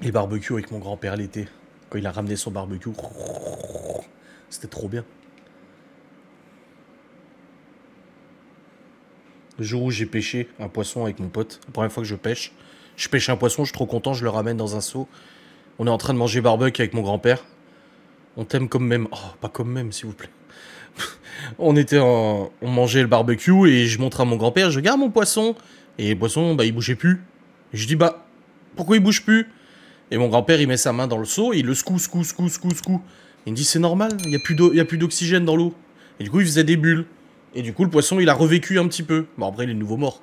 Les barbecues avec mon grand-père l'été. Quand il a ramené son barbecue. C'était trop bien. Le jour où j'ai pêché un poisson avec mon pote, la première fois que je pêche un poisson, je suis trop content, je le ramène dans un seau. On est en train de manger barbecue avec mon grand-père. On t'aime comme même. Oh, pas comme même, s'il vous plaît. On mangeait le barbecue et je montre à mon grand-père, je regarde mon poisson. Et le poisson, bah, il bougeait plus. Et je dis, bah, pourquoi il bouge plus? Et mon grand-père, il met sa main dans le seau et il le secoue, secoue, secoue, secoue, secoue. Il me dit, c'est normal, il n'y a plus d'eau, il y a plus d'oxygène dans l'eau. Et du coup, il faisait des bulles. Et du coup, le poisson, il a revécu un petit peu. Bon, après, il est de nouveau mort.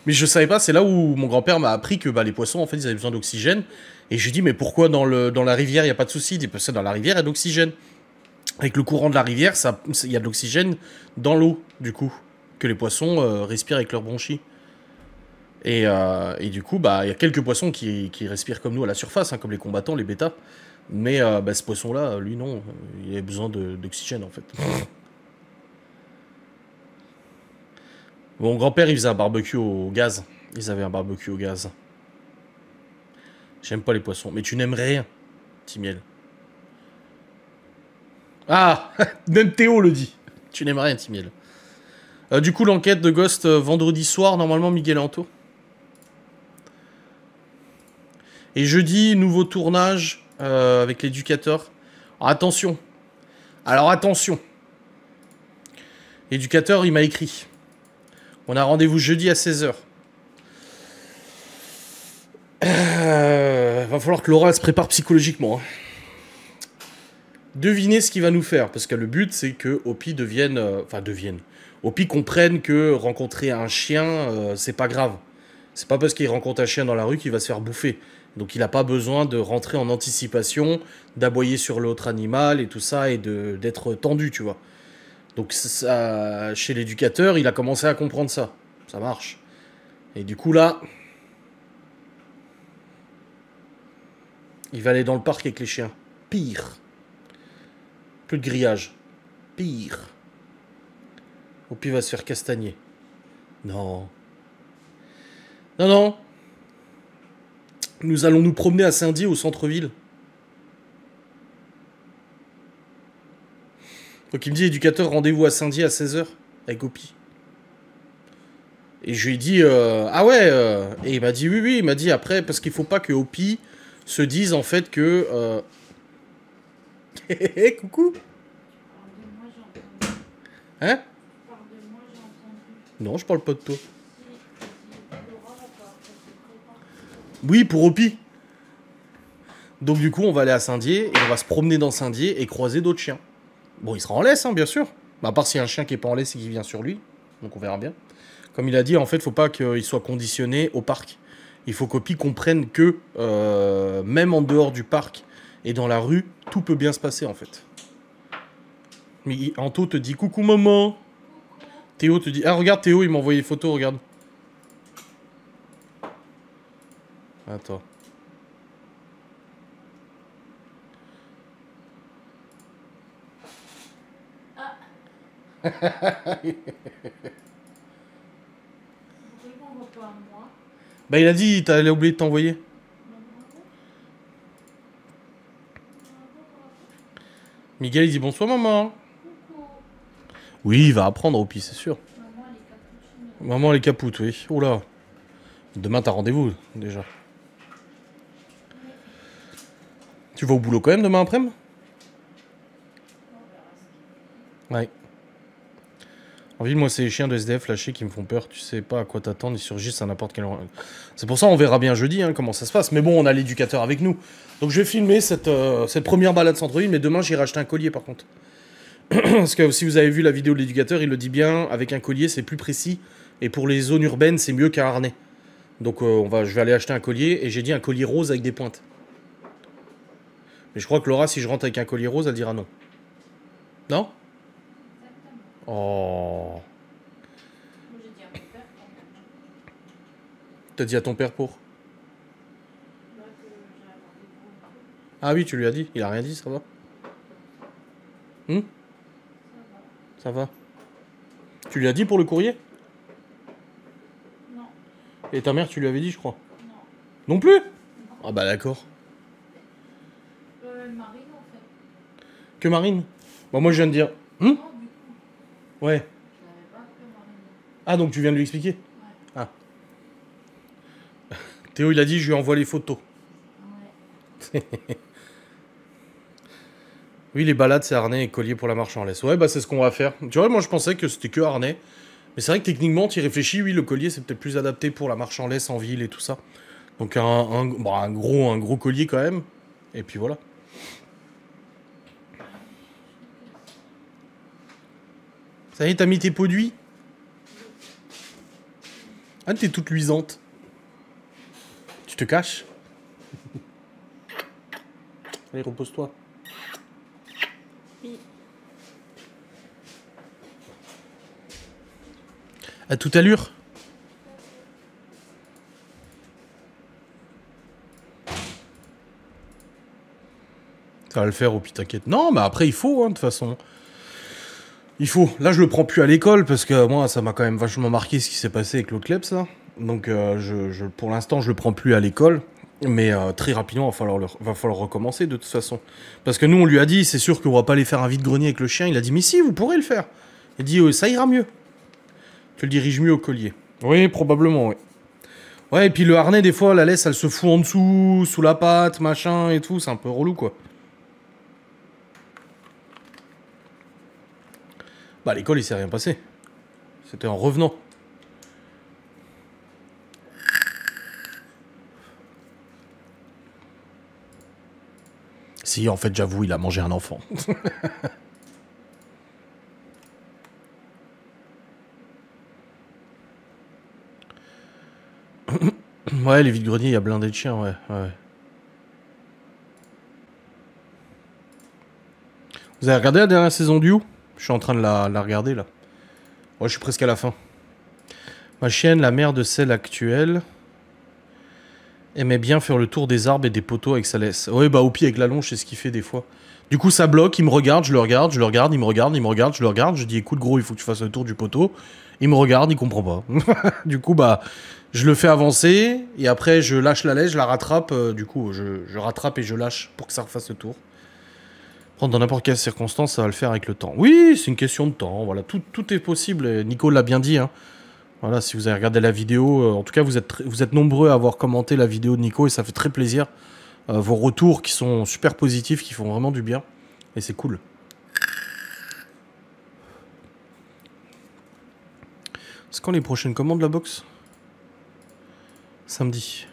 Mais je savais pas, c'est là où mon grand-père m'a appris que bah, les poissons, en fait, ils avaient besoin d'oxygène. Et je lui dis, mais pourquoi dans la rivière, il n'y a pas de souci? Il dit, parce que dans la rivière, il y a de l'oxygène. Avec le courant de la rivière, il y a de l'oxygène dans l'eau, du coup, que les poissons respirent avec leurs bronchies. Et du coup, bah, il y a quelques poissons qui respirent comme nous à la surface, hein, comme les combattants, les bêtas. Mais bah, ce poisson-là, lui, non, il a besoin d'oxygène, en fait. Mon grand-père, il faisait un barbecue au gaz. Ils avaient un barbecue au gaz. J'aime pas les poissons. Mais tu n'aimerais rien, Timiel. Ah, même Théo le dit. Tu n'aimes rien, Timiel. Du coup, l'enquête de Ghost, vendredi soir, normalement, Miguel Anto. Et jeudi, nouveau tournage avec l'éducateur. Alors, attention. Alors, attention. L'éducateur, il m'a écrit. On a rendez-vous jeudi à 16h. Va falloir que Laura se prépare psychologiquement. Hein. Devinez ce qu'il va nous faire. Parce que le but, c'est que Opi devienne... Opi comprenne que rencontrer un chien, c'est pas grave. C'est pas parce qu'il rencontre un chien dans la rue qu'il va se faire bouffer. Donc il n'a pas besoin de rentrer en anticipation, d'aboyer sur l'autre animal et tout ça, et d'être tendu, tu vois. Donc ça, chez l'éducateur, il a commencé à comprendre ça. Ça marche. Et du coup là, il va aller dans le parc avec les chiens. Pire. Plus de grillage. Pire. Ou puis il va se faire castagner. Non. Non, non. Nous allons nous promener à Saint-Dié au centre-ville. Donc il me dit, éducateur, rendez-vous à Saint-Dié à 16h avec Opi. Et je lui ai dit, ah ouais. Et il m'a dit, oui, oui. Il m'a dit après, parce qu'il faut pas que Opi se dise en fait que... Coucou. Hein? Non, je parle pas de toi. Oui, pour Opi. Donc du coup, on va aller à Saint-Dié et on va se promener dans Saint-Dié et croiser d'autres chiens. Bon, il sera en laisse, hein, bien sûr. Bah, à part s'il y a un chien qui est pas en laisse et qui vient sur lui. Donc on verra bien. Comme il a dit, en fait, faut pas qu'il soit conditionné au parc. Il faut qu'Opi comprenne que même en dehors du parc et dans la rue, tout peut bien se passer en fait. Mais Anto te dit coucou maman. Théo te dit... Ah regarde Théo, il m'a envoyé une photo, regarde. Attends. Bah il a dit, t'allais oublier de t'envoyer. Miguel il dit bonsoir maman. Oui, il va apprendre Opi, c'est sûr. Maman les capoutes, oui. Oula. Demain t'as rendez-vous déjà. Tu vas au boulot quand même demain après-midi? Ouais. En ville, moi, c'est les chiens de SDF lâchés qui me font peur. Tu sais pas à quoi t'attendre, ils surgissent à n'importe quel moment. C'est pour ça on verra bien jeudi hein, comment ça se passe. Mais bon, on a l'éducateur avec nous. Donc je vais filmer cette première balade centre-ville, mais demain j'irai acheter un collier par contre. Parce que si vous avez vu la vidéo de l'éducateur, il le dit bien, avec un collier c'est plus précis. Et pour les zones urbaines, c'est mieux qu'un harnais. Donc je vais aller acheter un collier, et j'ai dit un collier rose avec des pointes. Mais je crois que Laura, si je rentre avec un collier rose, elle dira non. Non? Oh. T'as dit à ton père pour? Ah oui, tu lui as dit. Il a rien dit, ça va? Ça va. Tu lui as dit pour le courrier? Non. Et ta mère, tu lui avais dit, je crois? Non. Non plus? Non. Ah bah d'accord. Marine en fait. Que Marine? Bon, moi je viens de dire. Non, du coup, Ouais. je savais pas que Marine. Ah, donc tu viens de lui expliquer? Ouais. Ah. Théo, il a dit, je lui envoie les photos. Ouais. Oui, les balades, c'est harnais et collier pour la marche en laisse. Ouais, bah c'est ce qu'on va faire. Tu vois, moi je pensais que c'était que harnais. Mais c'est vrai que techniquement, tu y réfléchis, oui, le collier, c'est peut-être plus adapté pour la marche en laisse en ville et tout ça. Donc un gros collier quand même. Et puis voilà. Ça y est, t'as mis tes produits? Ah, t'es toute luisante. Tu te caches? Allez, repose-toi. Oui. À toute allure. Ça va le faire, au pis t'inquiète. Non, mais après, il faut, hein, de toute façon. Il faut. Là, je le prends plus à l'école, parce que moi, ça m'a quand même vachement marqué ce qui s'est passé avec l'autre Klebs, là. Donc, pour l'instant, je le prends plus à l'école. Mais très rapidement, va falloir recommencer, de toute façon. Parce que nous, on lui a dit, c'est sûr qu'on va pas aller faire un vide-grenier avec le chien. Il a dit, mais si, vous pourrez le faire. Il a dit, ça ira mieux. Tu le diriges mieux au collier. Oui, probablement, oui. Ouais, et puis le harnais, des fois, la laisse, elle se fout en dessous, sous la patte, machin et tout. C'est un peu relou, quoi. Bah, à l'école, il s'est rien passé. C'était en revenant. Si, en fait, j'avoue, il a mangé un enfant. Ouais, les vides-greniers, il y a blindé de chiens, ouais. Vous avez regardé la dernière saison du You? Je suis en train de la regarder, là. Ouais, je suis presque à la fin. Ma chienne, la mère de celle actuelle, aimait bien faire le tour des arbres et des poteaux avec sa laisse. Ouais, bah, au pied avec la longe, c'est ce qu'il fait des fois. Du coup, ça bloque, il me regarde, je le regarde, il me regarde, je le regarde. Je dis, écoute, gros, il faut que tu fasses le tour du poteau. Il me regarde, il comprend pas. Du coup, bah, je le fais avancer, et après, je lâche la laisse, je la rattrape. Du coup, je rattrape et je lâche pour que ça refasse le tour. Dans n'importe quelle circonstance, ça va le faire avec le temps. Oui, c'est une question de temps. Voilà, tout est possible. Et Nico l'a bien dit, hein. Voilà, si vous avez regardé la vidéo, en tout cas, vous êtes nombreux à avoir commenté la vidéo de Nico et ça fait très plaisir. Vos retours qui sont super positifs, qui font vraiment du bien. Et c'est cool. C'est quand les prochaines commandes, la box? Samedi.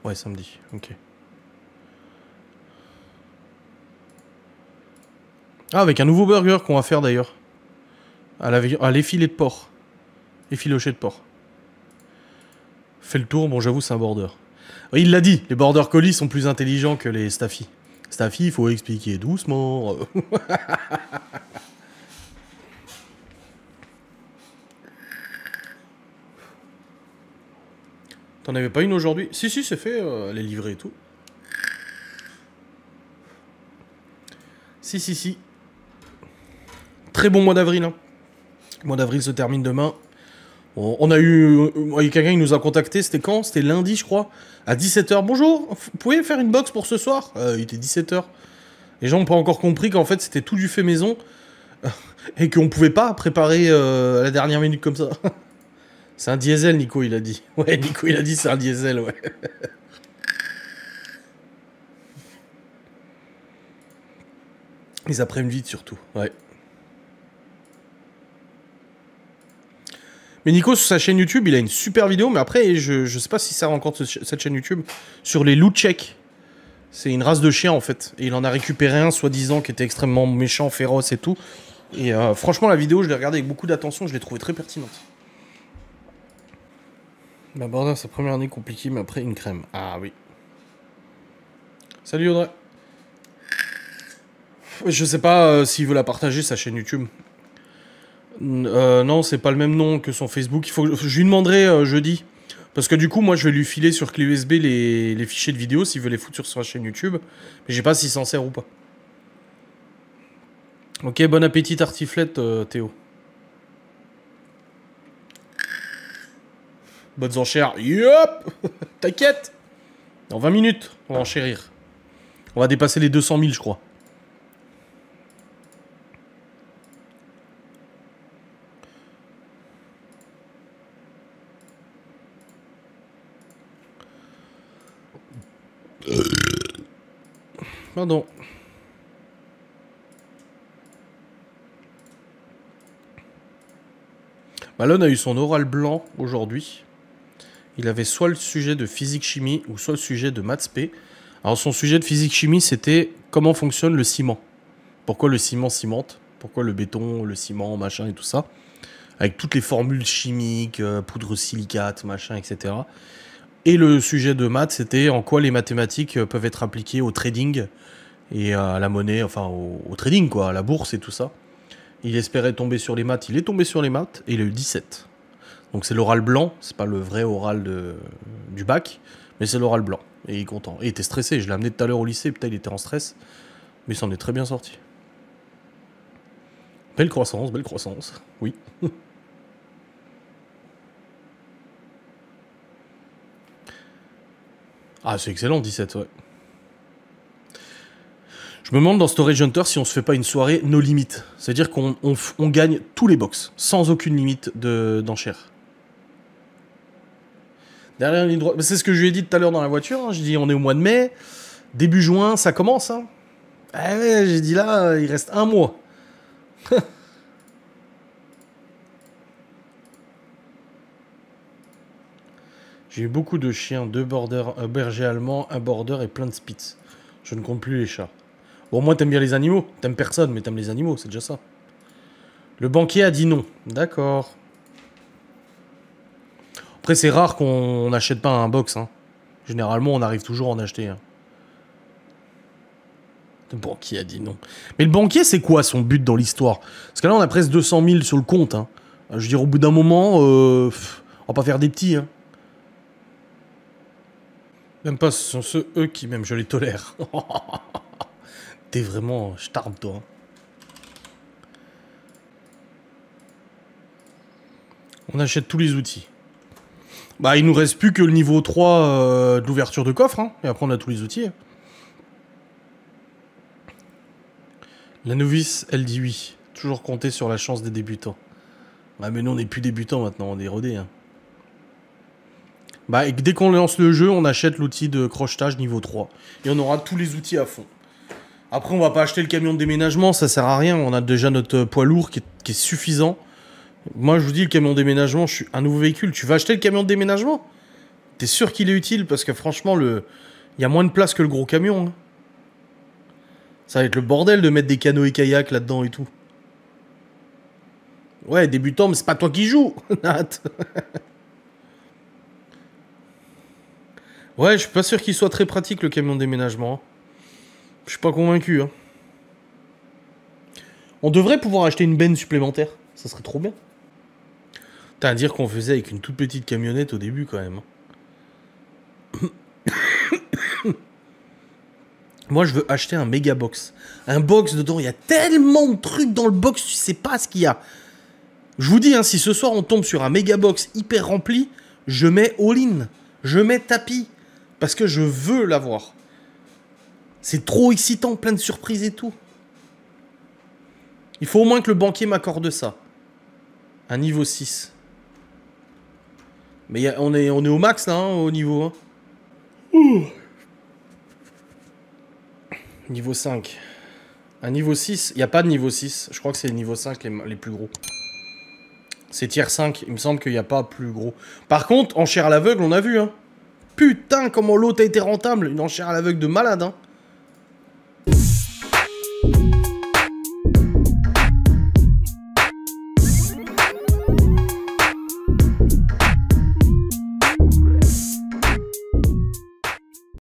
Ouais, samedi, ok. Ah, avec un nouveau burger qu'on va faire d'ailleurs. À l'effilé de porc. Effiloché de porc. Fait le tour, bon, j'avoue, c'est un border. Oui, il l'a dit, les border collies sont plus intelligents que les staffy. Staffy, il faut expliquer doucement. T'en avais pas une aujourd'hui? Si, c'est fait, elle est livrée et tout. Si. Très bon mois d'avril, hein. Le mois d'avril se termine demain. On a eu quelqu'un qui nous a contacté, c'était quand? C'était lundi, je crois, à 17h. Bonjour, vous pouvez faire une box pour ce soir? Il était 17h. Les gens n'ont pas encore compris qu'en fait c'était tout du fait maison et qu'on pouvait pas préparer à la dernière minute comme ça. C'est un diesel, Nico, il a dit. Ouais, Nico, il a dit c'est un diesel, ouais. Ils apprennent vite surtout, ouais. Mais Nico, sur sa chaîne YouTube, il a une super vidéo, mais après, je sais pas si ça rencontre cette chaîne YouTube, sur les loups tchèques. C'est une race de chien, en fait. Et il en a récupéré un, soi-disant, qui était extrêmement méchant, féroce et tout. Et franchement, la vidéo, je l'ai regardée avec beaucoup d'attention, je l'ai trouvée très pertinente. Bah, Border, sa première année compliquée, mais après, une crème. Ah oui. Salut Audrey. Je sais pas s'il veut la partager, sa chaîne YouTube. Non, c'est pas le même nom que son Facebook. Je lui demanderai jeudi. Parce que du coup, moi, je vais lui filer sur clé USB les fichiers de vidéo s'il veut les foutre sur sa chaîne YouTube. Mais je sais pas s'il s'en sert ou pas. Ok, bon appétit tartiflette, Théo. Bonnes enchères. Yop. T'inquiète. Dans 20 minutes, on va enchérir. On va dépasser les 200 000, je crois. Pardon. Malone a eu son oral blanc aujourd'hui. Il avait soit le sujet de physique-chimie ou soit le sujet de maths P. Alors son sujet de physique-chimie, c'était comment fonctionne le ciment. Pourquoi le ciment cimente. Pourquoi le béton, le ciment, machin et tout ça. Avec toutes les formules chimiques, poudre silicate, machin, etc. Et le sujet de maths, c'était en quoi les mathématiques peuvent être appliquées au trading et à la monnaie, enfin au trading quoi, à la bourse et tout ça. Il espérait tomber sur les maths, il est tombé sur les maths et il a eu 17. Donc c'est l'oral blanc, c'est pas le vrai oral du bac, mais c'est l'oral blanc. Et il est content. Et il était stressé, je l'ai amené tout à l'heure au lycée, peut-être il était en stress, mais il s'en est très bien sorti. Belle croissance, oui. Ah, c'est excellent, 17, ouais. Je me demande dans Storage Hunter si on se fait pas une soirée no limite. C'est-à-dire qu'on gagne tous les box, sans aucune limite d'enchères. Derrière la ligne droite. C'est ce que je lui ai dit tout à l'heure dans la voiture. Hein. Je dis on est au mois de mai. Début juin, ça commence. Hein. Ah ouais, j'ai dit là, il reste un mois. J'ai eu beaucoup de chiens, 2 bergers allemands, un border et plein de spitz. Je ne compte plus les chats. Bon, moi, t'aimes bien les animaux. T'aimes personne, mais t'aimes les animaux, c'est déjà ça. Le banquier a dit non. D'accord. Après, c'est rare qu'on n'achète pas un box. Hein. Généralement, on arrive toujours à en acheter. Hein. Le banquier a dit non. Mais le banquier, c'est quoi son but dans l'histoire? Parce que là, on a presque 200 000 sur le compte. Hein. Je veux dire, au bout d'un moment, on va pas faire des petits. Hein. Même pas, ce sont ceux, eux, qui même, je les tolère. T'es vraiment... Je t'arme, toi. Hein. On achète tous les outils. Bah, il nous reste plus que le niveau 3 de l'ouverture de coffre. Hein. Et après, on a tous les outils. Hein. La novice, elle dit oui. Toujours compter sur la chance des débutants. Ah, mais nous, on n'est plus débutants maintenant. On est rodés. Hein. Bah, et dès qu'on lance le jeu, on achète l'outil de crochetage niveau 3. Et on aura tous les outils à fond. Après, on va pas acheter le camion de déménagement, ça sert à rien. On a déjà notre poids lourd qui est suffisant. Moi, je vous dis, le camion de déménagement, je suis un nouveau véhicule. Tu vas acheter le camion de déménagement? T'es sûr qu'il est utile? Parce que franchement, il y a moins de place que le gros camion. Hein. Ça va être le bordel de mettre des canoës et kayaks là-dedans et tout. Ouais, débutant, mais c'est pas toi qui joues. Ouais, je suis pas sûr qu'il soit très pratique, le camion de déménagement. Je suis pas convaincu. Hein. On devrait pouvoir acheter une benne supplémentaire. Ça serait trop bien. T'as à dire qu'on faisait avec une toute petite camionnette au début, quand même. Moi, je veux acheter un méga box. Un box dedans, il y a tellement de trucs dans le box, tu sais pas ce qu'il y a. Je vous dis, hein, si ce soir on tombe sur un méga box hyper rempli, je mets all-in. Je mets tapis. Parce que je veux l'avoir. C'est trop excitant, plein de surprises et tout. Il faut au moins que le banquier m'accorde ça. Un niveau 6. Mais on est au max là, hein, au niveau. Hein. Niveau 5. Un niveau 6. Il n'y a pas de niveau 6. Je crois que c'est le niveau 5 les plus gros. C'est tier 5. Il me semble qu'il n'y a pas plus gros. Par contre, enchère à l'aveugle, on a vu. Hein. Putain, comment l'autre a été rentable. Une enchère à l'aveugle de malade. Hein.